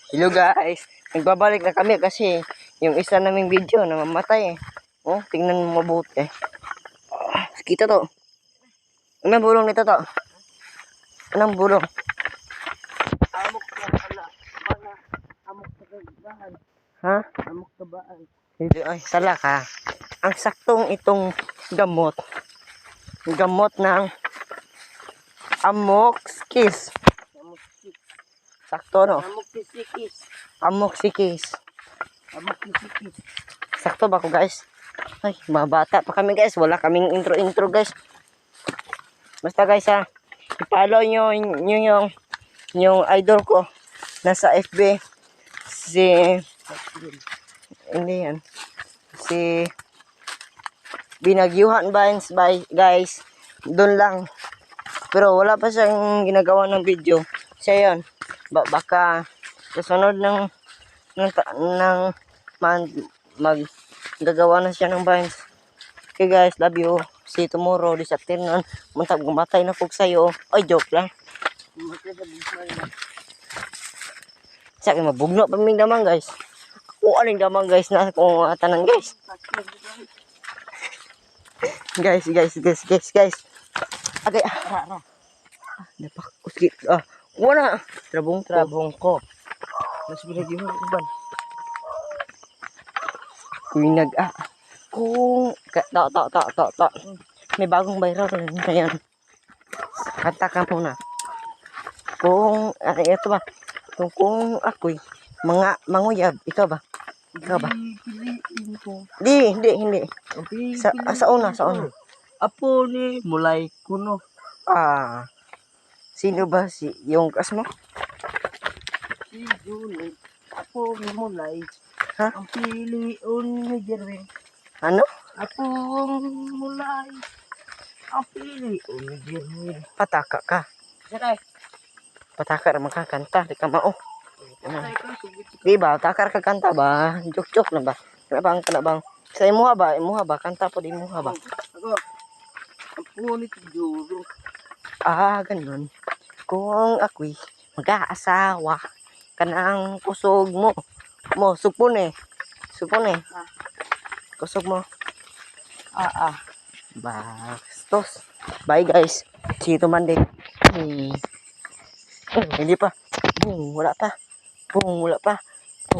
Hello guys, nagbabalik na kami kasi yung isa naming video namamatay eh. Oh, tingnan mo mabuti. Kita to. Anong bulong nito to? Anong bulong? Amok na pala. Amok na kabaan. Ha? Amok kabaan. Hindi, ay, sala ka. Ang saktong itong gamot. Gamot ng amoxicillin. Sakto no? Amoktisikis. Amoxicillin. Amoktisikis. Sakto ba ko guys? Ay, mabata pa kami guys. Wala kaming intro guys. Basta guys ha, i-follow nyo yung idol ko. Nasa FB. Hindi yan. Si Binagyuhan Vines by guys. Doon lang. Pero wala pa siyang ginagawa ng video. Siya yun. Baka kasunod ng maggagawa na siya ng Vines. Okay guys, love you. See you tomorrow this afternoon. Muntag gumatay na kog sayo. Ay, joke lang. Sa akin mabugno pa ming damang guys. Kung aling damang guys na kung tanan guys. Guys. Okay. Dapak uskit. Wala. Trabong ko. Mas binagyan mo iban. Kuinag kung ta. May bagong viral ngayon. Kanta ka muna. Kung ito ba? Kung ako'y manguyab, ikaw ba? Piliin ko. Hindi. Sa una. Apo ni mulay kuno. Sino ba yung crush mo? Si Julie. Apo ni mulay. Ha? Ang piliun ni Jerwin. Ano? Apo mulay. Ang piliun ni Jerwin. Pataka ka. Sakay. Pataka ra makakanta, di ka mao. Sakay ka. Di ba? Takar ka kanta ba? Joke na ba? Kanabang. Sa imuha ba? Kanta po di imuha ba? Ako. Apo ni Tijuro. Ganun. Kung ako'y mag-aasawa, kanang kusog mo. Supon eh. Kusog mo. Bastos. Bye guys. See you to Monday. Hindi pa. Wala pa.